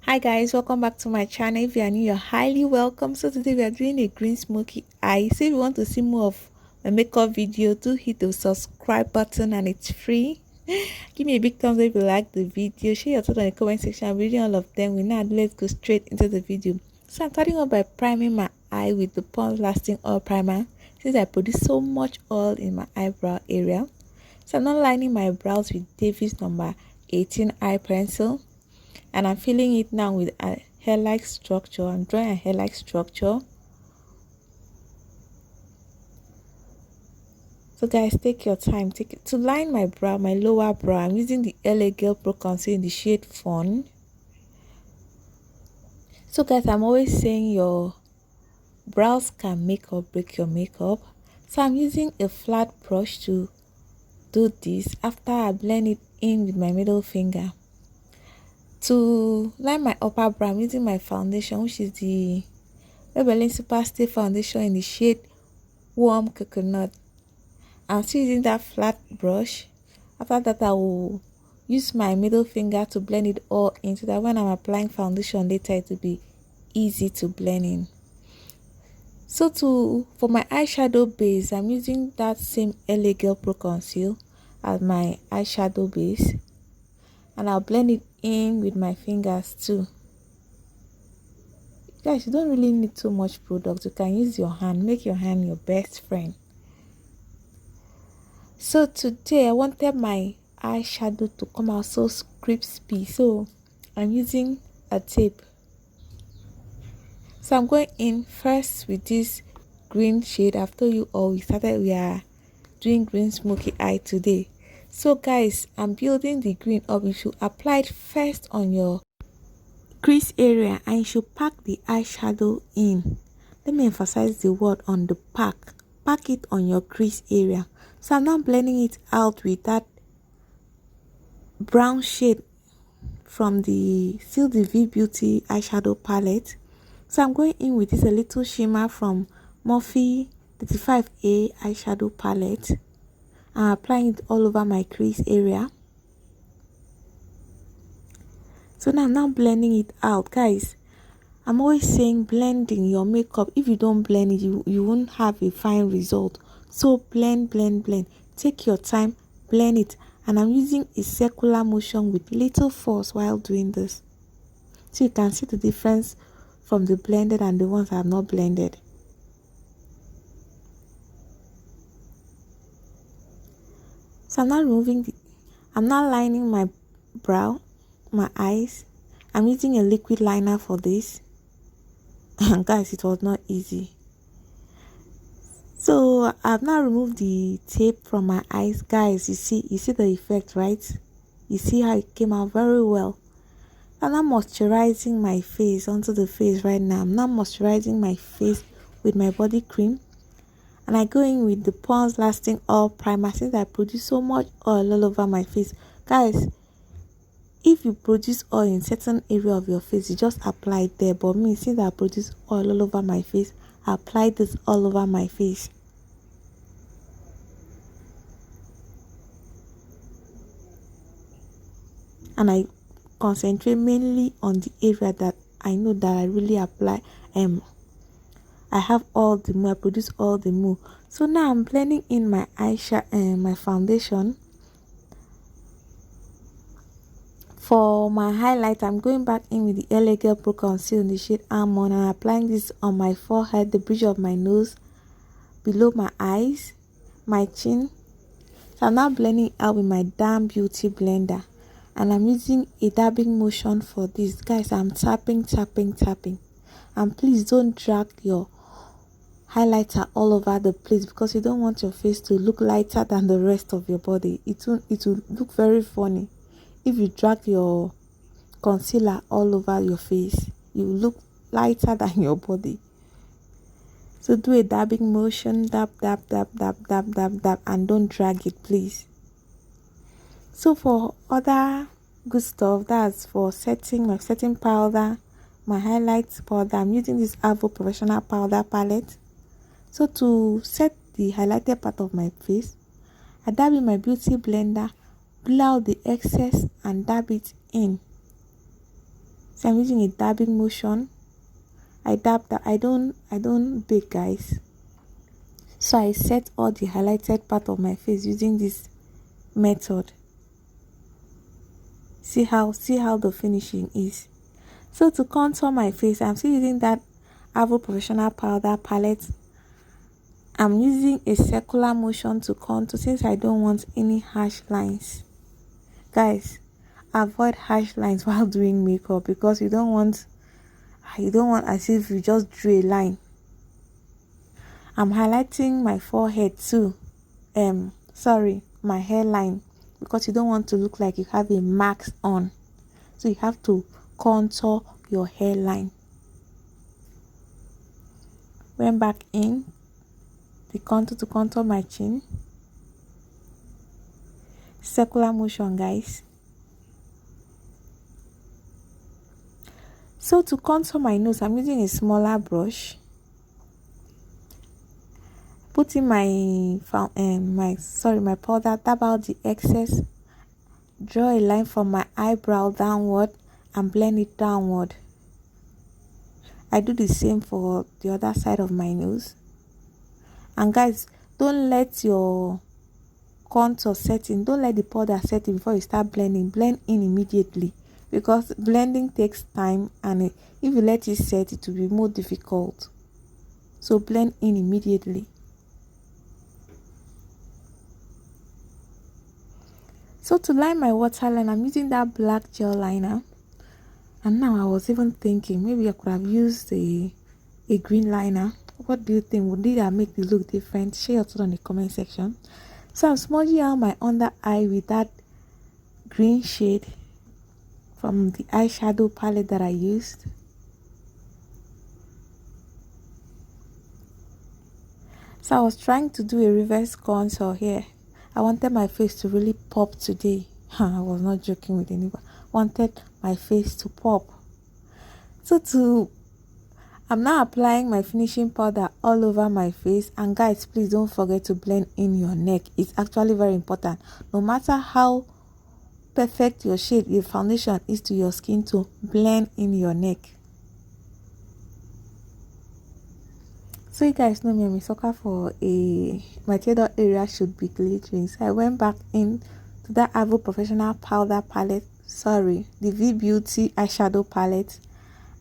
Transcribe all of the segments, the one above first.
Hi guys, welcome back to my channel. If you are new, you're highly welcome. So today we are doing a green smoky eye. So if you want to see more of my makeup video, do hit the subscribe button and it's free. Give me a big thumbs up if you like the video. Share your thoughts in the comment section. I'm reading all of them. Let's go straight into the video. So I'm starting off by priming my eye with the Pond's Lasting Oil Primer, since I produce so much oil in my eyebrow area. So I'm not lining my brows with Davis number 18 eye pencil. And I'm filling it now with a hair-like structure. I'm drawing a hair-like structure. So guys, take your time. Take it to line my brow, my lower brow. I'm using the LA Girl Pro Concealer in the shade Fawn. So guys, I'm always saying your brows can make or break your makeup. So I'm using a flat brush to do this after I blend it in with my middle finger. To line my upper brow, I'm using my foundation, which is the Maybelline Superstay foundation in the shade Warm Coconut. I'm still using that flat brush. After that, I will use my middle finger to blend it all in so that when I'm applying foundation later, it will be easy to blend in. So for my eyeshadow base, I'm using that same LA Girl Pro Conceal as my eyeshadow base. And I'll blend it in with my fingers too. Guys, you don't really need too much product. You can use your hand. Make your hand your best friend. So today I wanted my eyeshadow to come out so crispy. So I'm using a tape. So I'm going in first with this green shade. I've told you all we are doing green smoky eye today. So guys, I'm building the green up. You should apply it first on your crease area and you should pack the eyeshadow in. Let me emphasize the word on the pack. Pack it on your crease area. So I'm now blending it out with that brown shade from the Still the V Beauty eyeshadow palette. So I'm going in with this a little shimmer from Morphe 35A eyeshadow palette. I'm applying it all over my crease area. So now I'm now blending it out. Guys, I'm always saying blending your makeup. If you don't blend it, you won't have a fine result. So blend. Take your time, blend it. And I'm using a circular motion with little force while doing this. So you can see the difference from the blended and the ones I have not blended. So I'm not lining my brow, my eyes. I'm using a liquid liner for this. And guys, it was not easy. So I've now removed the tape from my eyes. Guys, you see the effect, right? You see how it came out very well. I'm now moisturizing my face onto the face right now. I'm now moisturizing my face with my body cream. And I go in with the Pond's Lasting Oil Primer since I produce so much oil all over my face. Guys, if you produce oil in certain area of your face, you just apply it there. But me, since I produce oil all over my face, I apply this all over my face. And I concentrate mainly on the area that I know that I really apply. I have all the more, I produce all the more. So now I'm blending in my eyeshadow and my foundation. For my highlight, I'm going back in with the LA Girl Pro Concealer in the shade Almond and applying this on my forehead, the bridge of my nose, below my eyes, my chin. So I'm now blending out with my Damn Beauty blender. And I'm using a dabbing motion for this. Guys, I'm tapping. And please don't drag your highlighter all over the place because you don't want your face to look lighter than the rest of your body. It will look very funny if you drag your concealer all over your face. You look lighter than your body. So do a dabbing motion, dab, and don't drag it, please. So for other good stuff, that's for setting, my setting powder, my highlights powder, I'm using this Avour professional powder palette. So to set the highlighted part of my face, I dab in my beauty blender, blow out the excess and dab it in. So I'm using a dabbing motion. I dab that. I don't bake, guys. So I set all the highlighted part of my face using this method. See how the finishing is. So to contour my face, I'm still using that Avour professional powder palette. I'm using a circular motion to contour since I don't want any harsh lines. Guys, avoid harsh lines while doing makeup because you don't want as if you just drew a line. I'm highlighting my forehead too. My hairline, because you don't want to look like you have a mask on. So you have to contour your hairline. Went back in the contour to contour my chin. Circular motion, guys. So to contour my nose, I'm using a smaller brush. Put in my powder, dab out the excess. Draw a line from my eyebrow downward and blend it downward. I do the same for the other side of my nose. And guys, don't let your contour set in. Don't let the powder set in before you start blending. Blend in immediately because blending takes time, and if you let it set, it will be more difficult. So blend in immediately. So to line my waterline, I'm using that black gel liner. And now I was even thinking maybe I could have used a green liner. What do you think? Would it make the look different? Share your thoughts on the comment section. So I'm smudging out my under eye with that green shade from the eyeshadow palette that I used. So I was trying to do a reverse contour here. I wanted my face to really pop today. I was not joking with anyone. Wanted my face to pop. So I'm now applying my finishing powder all over my face. And guys, please don't forget to blend in your neck. It's actually very important. No matter how perfect your shade, your foundation is to your skin, to blend in your neck. So you guys know me, I'm a sucker for my tear area should be glittering. So I went back in to that Avour professional powder palette. The V Beauty eyeshadow palette,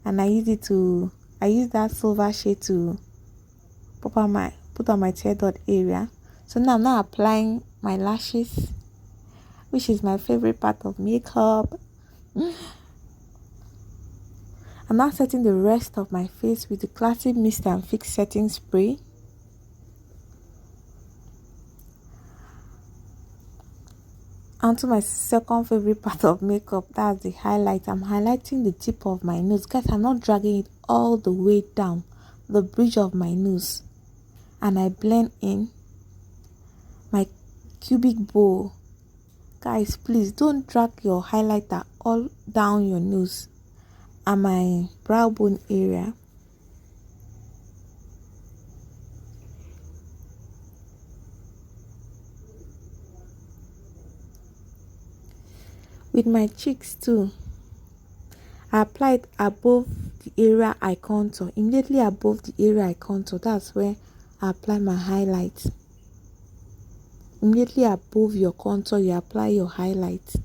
and I used that silver shade to put on my tear dot area. So now I'm now applying my lashes, which is my favorite part of makeup. I'm now setting the rest of my face with the classic Mist and Fix setting spray. Onto my second favorite part of makeup, that's the highlight. I'm highlighting the tip of my nose. Guys, I'm not dragging it all the way down the bridge of my nose. And I blend in my cubic bow. Guys, please don't drag your highlighter all down your nose and my brow bone area. With my cheeks too, I applied above the area I contour. Immediately above the area I contour, that's where I apply my highlight. Immediately above your contour, you apply your highlight.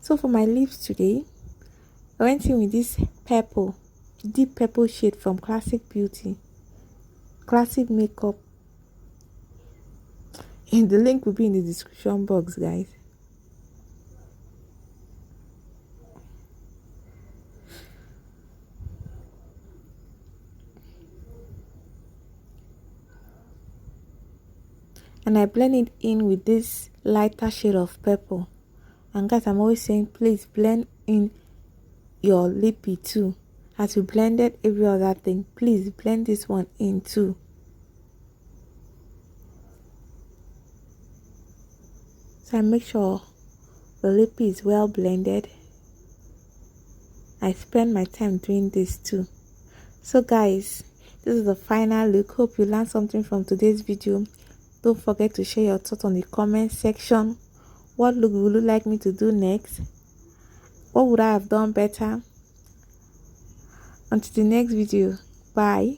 So for my lips today, I went in with this purple, deep purple shade from Classic Beauty, Classic Makeup. And the link will be in the description box, guys. And I blend it in with this lighter shade of purple. And guys, I'm always saying, please blend in your lippy too. As you blended every other thing, please blend this one in too. So I make sure the lippy is well blended. I spend my time doing this too. So guys, this is the final look. Hope you learned something from today's video. Don't forget to share your thoughts on the comment section. What look would you like me to do next? What would I have done better? Until the next video, bye.